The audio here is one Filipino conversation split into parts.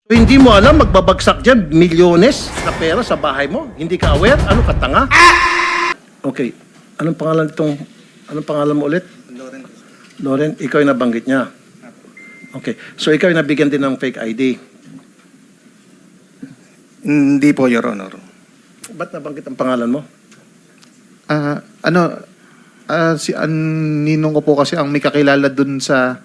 Hindi mo alam, magbabagsak dyan, milyones na pera sa bahay mo. Hindi ka aware? Ano ka, tanga? Okay. Anong pangalan mo ulit? Loren, ikaw yung nabanggit niya. Okay. So, ikaw yung nabigyan din ng fake ID. Hindi po, Your Honor. Ba't nabanggit ang pangalan mo? Si ninong ko po kasi ang may kakilala dun sa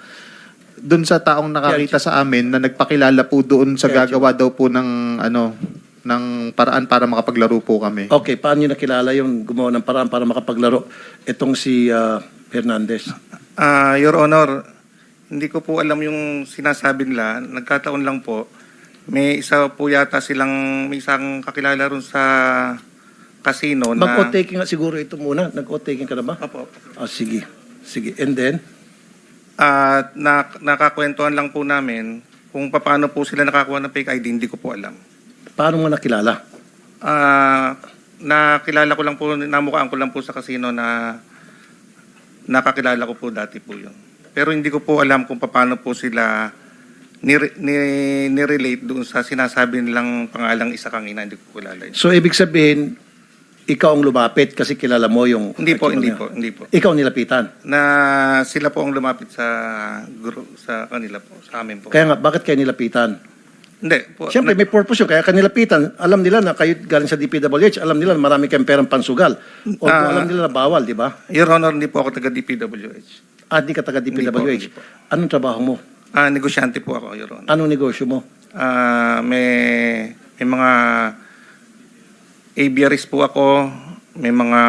taong nakakita sa amin na nagpakilala po doon sa gagawa daw po ng ng paraan para makapaglaro po kami. Okay, paano nyo nakilala yung gumawa ng paraan para makapaglaro? Itong si Hernandez. Your Honor, hindi ko po alam yung sinasabi nila. Nagkataon lang po. May isa po yata may isang kakilala ron sa casino na... Mag-o-taking nga siguro ito muna. Nag-o-taking ka na ba? Opo. Sige. Sige. And then? Nakakwentuhan lang po namin kung paano po sila nakakuha ng fake ID, hindi ko po alam. Paano mo nakilala? Nakilala ko lang po, namukhaan ko lang po sa casino na nakakilala ko po dati po yun. Pero hindi ko po alam kung paano po sila nirelate doon sa sinasabi nilang pangalang isa kang ina, hindi ko kilala yun. So, ibig sabihin, ikaw ang lumapit kasi kilala mo yung... Hindi po. Ikaw ang nilapitan. Na sila po ang lumapit sa kanila po, sa amin po. Kaya nga, bakit kayo nilapitan? Hindi po. Siyempre, may purpose yun. Kaya kanilapitan, alam nila na kayo galing sa DPWH, alam nila na marami kayong perang pansugal. O alam nila na bawal, di ba? Your Honor, hindi po ako taga DPWH. Di ka taga DPWH. Hindi po. Anong trabaho mo? Negosyante po ako, Your Honor. Anong negosyo mo? May mga aviaries po ako, may mga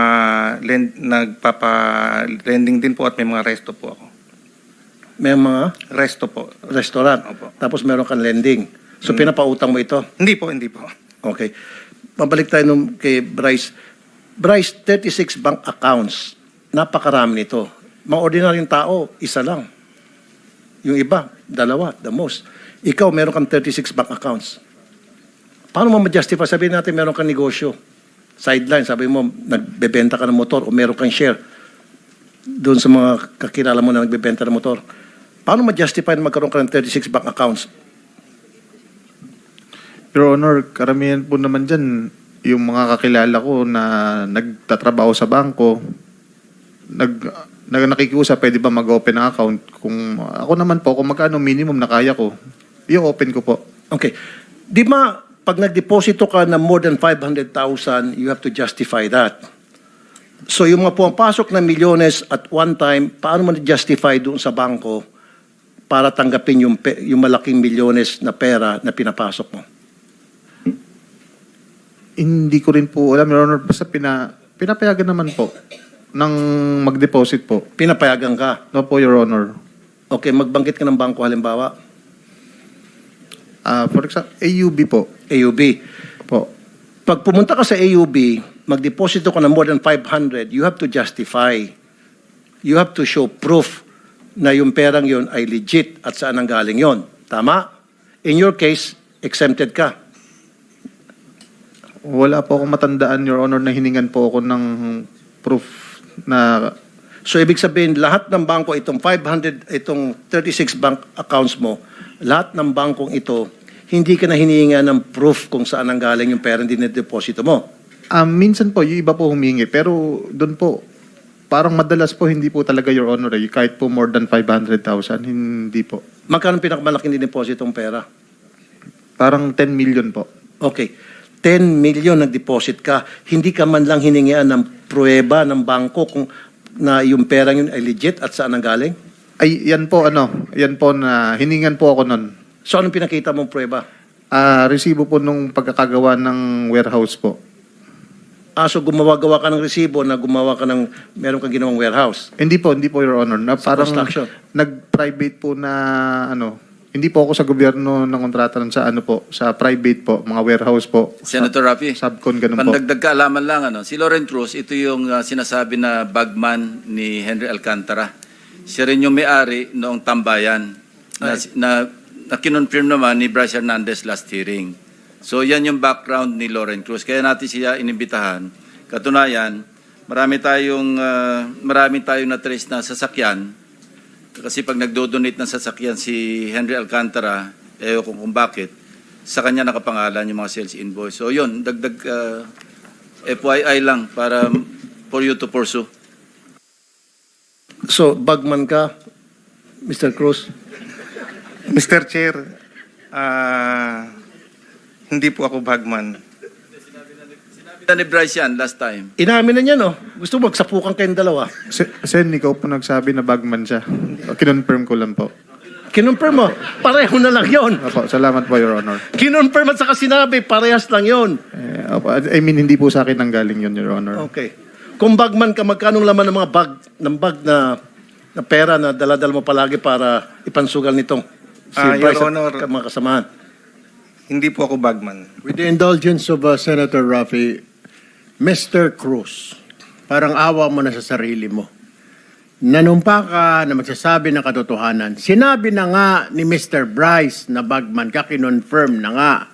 nagpapa-lending din po at may mga resto po ako. May mga Resto po. restaurant. Opo. Tapos meron kang lending. So, pinapautang mo ito? Hindi po. Okay. Pabalik tayo kay Bryce. Bryce, 36 bank accounts. Napakarami nito. Mga ordinaryong tao, isa lang. Yung iba, dalawa, the most. Ikaw, meron kang 36 bank accounts. Paano mo ma-justify? Sabihin natin meron kang negosyo. Sideline, sabi mo, nagbebenta ka ng motor o meron kang share doon sa mga kakilala mo na nagbebenta ng motor. Paano ma-justify na magkaroon ka ng 36 bank accounts? Your Honor, karamihan po naman dyan, yung mga kakilala ko na nagtatrabaho sa bangko, nakikiusap, pwede ba mag-open ng account? Kung ako naman po, kung magkano minimum na kaya ko, yung open ko po. Okay. Di ba, pag nagdeposito ka ng more than 500,000, you have to justify that. So, yung mga pumapasok na milyones at one time, paano mo na-justify doon sa bangko para tanggapin yung malaking milyones na pera na pinapasok mo? Hindi ko rin po alam, Your Honor, basta pinapayagan naman po ng mag-deposit po. Pinapayagan ka. No po, Your Honor. Okay, magbanggit ka ng bangko halimbawa. For example, AUB po. AUB. Po. Pag pumunta ka sa AUB, magdeposito ka ng more than 500, you have to justify. You have to show proof na yung perang yon ay legit at saan ang galing yon. Tama? In your case, exempted ka. Wala po akong matandaan, Your Honor, na hiningan po ako ng proof na... So, ibig sabihin, lahat ng bangko, itong 36 bank accounts mo, lahat ng bangkong ito, hindi ka na hinihinga ng proof kung saan ang galing yung pera din na deposito mo. Minsan po, yung iba po humingi. Pero doon po, parang madalas po, hindi po talaga, Your Honor. Kahit po more than 500,000, hindi po. Magkano pinakamalaking dinepositong pera? Parang 10 million po. Okay. 10 million nag-deposit ka. Hindi ka man lang hiningian ng pruweba ng bangko kung na yung pera yun ay legit at saan ang galing? Ay, yan po na hiningan po ako nun. So, anong pinakita mong pruweba? Resibo po nung pagkakagawa ng warehouse po. So gumawa-gawa ka ng resibo na gumawa ka ng, meron kang ginawang warehouse. Hindi po, Your Honor. Na Sa parang construction. nag-private po na, hindi po ako sa gobyerno ng kontrata nun sa sa private po, mga warehouse po. Senator Rafi, Subcon, ganun po. pandagdag kaalaman lang, si Loren Cruz, ito yung sinasabi na bagman ni Henry Alcantara. Siya rin yung may-ari noong tambayan na kinonfirm naman ni Bryce Hernandez last hearing. So yan yung background ni Loren Cruz. Kaya natin siya inimbitahan. Katunayan, marami tayong na-trace na sasakyan. Kasi pag nagdo-donate ng sasakyan si Henry Alcantara, kung bakit, sa kanya nakapangalan yung mga sales invoice. So yun, dagdag FYI lang para for you to pursue. So, bagman ka, Mr. Cruz? Mr. Chair, hindi po ako bagman. Sinabi ni Bryce yan last time. Inamin na niya, no? Gusto mo magsapukan kayong dalawa. Sen, ikaw po nagsabi na bagman siya. Kinonfirm ko lang po. Kinonfirm mo, pareho na lang yon. Opo, salamat po, Your Honor. Kinonfirm at saka sinabi, parehas lang yon. Opo, I mean, hindi po sa akin nanggaling yun, Your Honor. Okay. Kung bagman ka, magkanong laman ng mga bag na pera na daladala mo palagi para ipansugal nitong si Your Bryce Honor. at mga kasamahan? Hindi po ako bagman. With the indulgence of Senator Rafi, Mr. Cruz, parang awa mo na sa sarili mo. Nanumpa ka na magsasabi ng katotohanan. Sinabi na nga ni Mr. Bryce na bagman ka, kinonfirm na nga.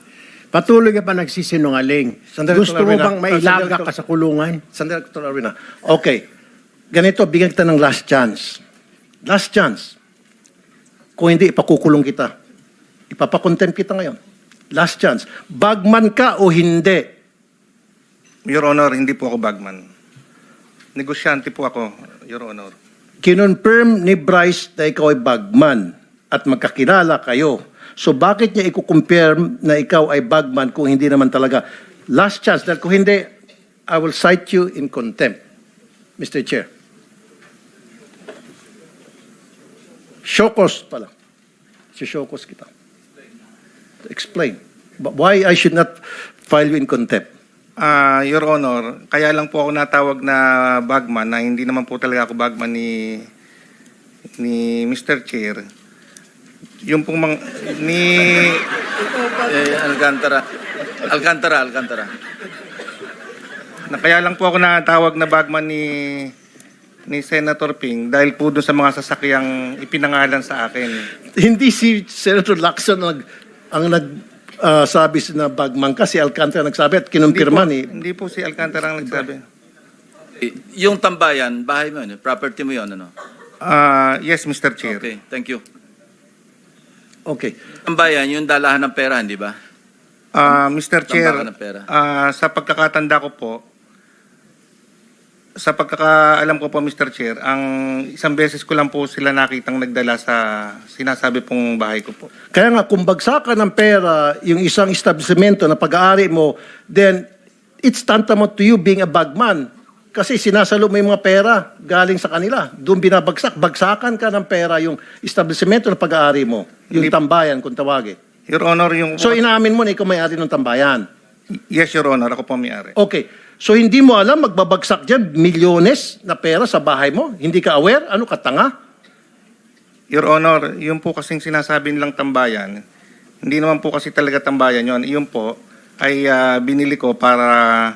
Patuloy ka pa nagsisinungaling. Sandali, Gusto Dr. mo Arvina. bang mailaga Sandali, ka sa kulungan? Sandali, Dr. Arvina. Okay. Ganito, bigyan kita ng last chance. Last chance. Kung hindi, ipakukulong kita. Ipapakontempt kita ngayon. Last chance. Bagman ka o hindi? Your Honor, hindi po ako bagman. Negosyante po ako, Your Honor. Kinonfirm ni Bryce na ikaw ay bagman at magkakilala kayo. So bakit niya i-confirm na ikaw ay bagman kung hindi naman talaga? Last chance. Dahil kung hindi, I will cite you in contempt, Mr. Chair. Shokos pala. Si-shokos kita. Explain. Why I should not file you in contempt? Your Honor, kaya lang po ako natawag na bagman na hindi naman po talaga ako bagman ni Mr. Chair. Yung pong Alcantara. Kaya lang po ako natawag na bagman ni Senator Ping dahil po doon sa mga sasakyang ipinangalan sa akin. Hindi si Senator Lacson ang nagsabi na bagman ka, si Alcantara nagsabi at kinumpirma ni... Hindi po si Alcantara ang nagsabi. Yung tambayan, bahay mo yun, property mo yun, ano? Yes, Mr. Chair. Okay, thank you. Okay. Tambayan, yung dalahan ng pera, hindi ba? Mr. Chair, Tambakan ng pera. sa pagkakatanda ko po, sa pagkakaalam ko po, Mr. Chair, ang isang beses ko lang po sila nakitang nagdala sa sinasabi pong bahay ko po. Kaya nga, kung bagsakan ng pera yung isang establishmento na pag-aari mo, then it's tantamount to you being a bagman. Kasi sinasalo mo yung mga pera galing sa kanila. Doon binabagsak. Bagsakan ka ng pera yung establishmento na pag-aari mo. Yung Hindi- tambayan, kung tawagin. Your Honor, yung... So, inaamin mo na ikaw may-ari ng tambayan. Yes, Your Honor, ako po may-ari. Okay. So, hindi mo alam, magbabagsak dyan, milyones na pera sa bahay mo? Hindi ka aware? Ano ka, tanga? Your Honor, yung po kasing sinasabi nilang tambayan, hindi naman po kasi talaga tambayan yon. Yun po ay binili ko para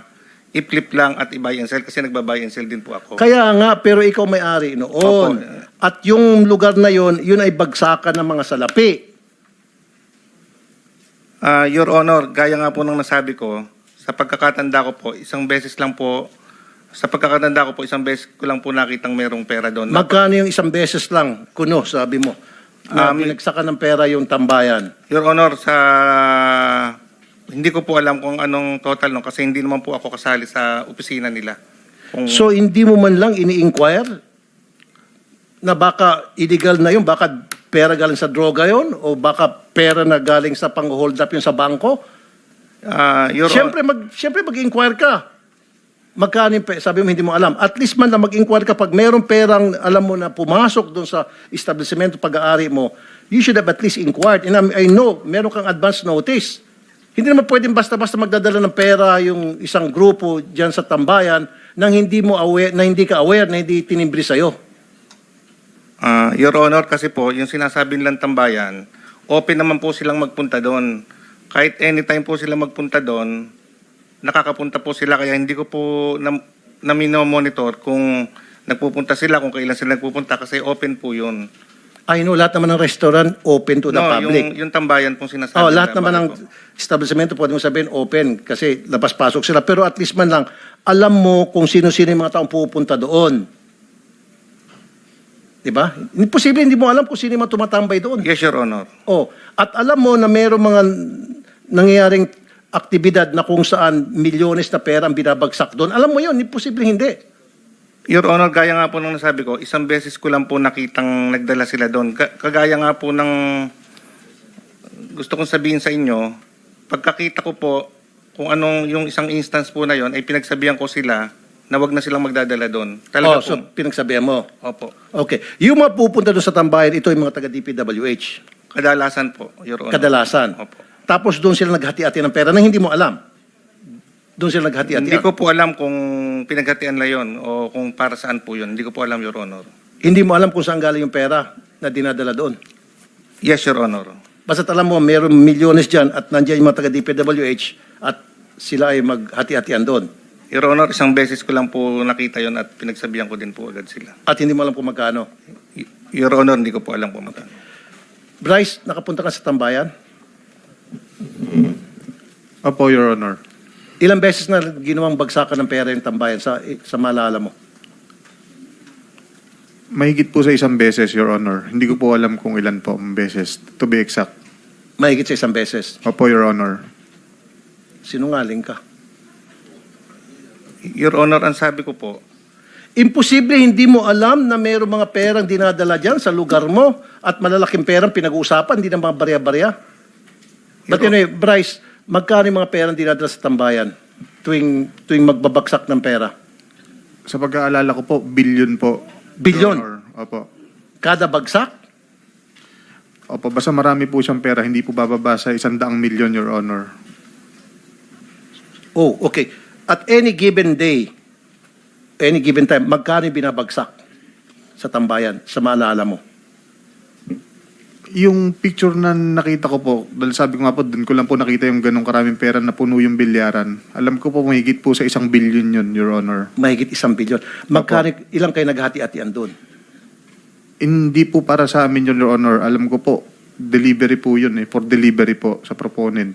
i-flip lang at i-buy and sell kasi nagba-buy and sell din po ako. Kaya nga, pero ikaw may-ari noon. Opo. At yung lugar na yon, yun ay bagsakan ng mga salapi. Your Honor, gaya nga po ng nasabi ko, sa pagkakatanda ko po, isang beses ko lang po nakitang merong pera doon. Magkano yung isang beses lang, kuno, sabi mo, na binagsakan ng pera yung tambayan? Your Honor, hindi ko po alam kung anong total no kasi hindi naman po ako kasali sa opisina nila. So, hindi mo man lang ini-inquire na baka illegal na yun, baka pera galing sa droga yun, o baka pera na galing sa pang-hold up yun sa bangko? Your Siyempre mag-inquire ka. Magkano yung pera? Sabi mo hindi mo alam. At least man lang mag-inquire ka pag mayroong perang alam mo na pumasok doon sa establishment pag-aari mo, you should have at least inquired. And I know, meron kang advance notice. Hindi naman pwedeng basta-basta magdadala ng pera yung isang grupo dyan sa tambayan nang hindi mo aware, na hindi ka aware, na hindi tinimbri sa'yo. Your Honor, kasi po, yung sinasabi nilang tambayan, open naman po silang magpunta doon. Kahit anytime po sila magpunta doon, nakakapunta po sila. Kaya hindi ko po na minomonitor kung nagpupunta sila, kung kailan sila nagpupunta, kasi open po yun. I know, lahat naman ng restaurant open to the public. Yung tambayan pong sinasabi. Oh, nila, lahat naman ng bago po. establishmento pwede mo sabihin open kasi labas-pasok sila. Pero at least man lang, alam mo kung sino-sino yung mga taong pupunta doon. Diba? Imposible hindi mo alam kung sino yung mga tumatambay doon. Yes, Your Honor. Oh, at alam mo na mayroong mga nangyayaring aktibidad na kung saan milyones na pera ang binabagsak doon. Alam mo yun, imposible hindi. Your Honor, gaya nga po nung nasabi ko, isang beses ko lang po nakitang nagdala sila doon. Kagaya nga po ng gusto kong sabihin sa inyo, pagkakita ko po kung anong yung isang instance po na yon, ay pinagsabihan ko sila na wag na silang magdadala doon. Talaga So po. pinagsabihan mo. Opo. Okay. Yung mga pupunta doon sa tambayan, ito yung mga taga-DPWH. Kadalasan po, Your Honor. Kadalasan. Opo. Tapos doon sila naghati-hati ng pera na hindi mo alam. Doon sila naghati-hati. Hindi ko po alam kung pinaghatian na yon o kung para saan po yun. Hindi ko po alam, Your Honor. Hindi mo alam kung saan galing yung pera na dinadala doon. Yes, Your Honor. Basta't alam mo, mayroong milyones dyan at nandiyan yung mga taga-DPWH at sila ay maghati-hatian doon. Your Honor, isang beses ko lang po nakita yon at pinagsabihan ko din po agad sila. At hindi mo alam kung magkano. Your Honor, hindi ko po alam kung magkano. Bryce, nakapunta ka sa tambayan? Opo, Your Honor. Ilang beses na ginawang bagsakan ng pera yung tambayan sa maalala mo? Mahigit po sa isang beses, Your Honor. Hindi ko po alam kung ilan po ang beses, to be exact. Mahigit sa isang beses. Opo, Your Honor. Sinungaling ka. Your Honor, ang sabi ko po, Imposible hindi mo alam na mayroong mga perang dinadala dyan sa lugar mo at malalaking perang pinag-uusapan, hindi na mga barya-barya. But anyway, Bryce, magkano yung mga perang dinadala sa tambayan tuwing magbabagsak ng pera? Sa pagkaalala ko po, billion po. Billion? Your Honor. Opo. Kada bagsak? Opo, basta marami po siyang pera, hindi po bababa sa 100 milyon, Your Honor. Oh, okay. At any given day, any given time, magkano yung binabagsak sa tambayan, sa maalala mo? Yung picture na nakita ko po, dahil sabi ko nga po, doon ko lang po nakita yung ganong karaming pera na puno yung bilyaran. Alam ko po, mahigit po sa 1 billion yun, Your Honor. Mahigit 1 bilyon. Magkano, ilang kayo naghati-hatian doon? Hindi po para sa amin yun, Your Honor. Alam ko po, delivery po yun for delivery po sa proponent.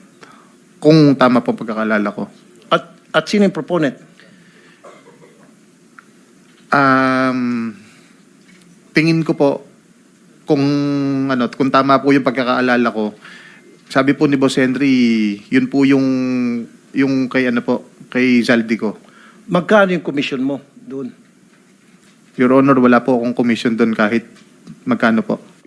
Kung tama po ang pagkakalala ko. At sino yung proponent? Tingin ko po, kung tama po yung pagkakaalala ko, sabi po ni Boss Henry, yun po yung kay Zaldico. Magkano yung commission mo doon? Your Honor, wala po akong commission doon kahit magkano po.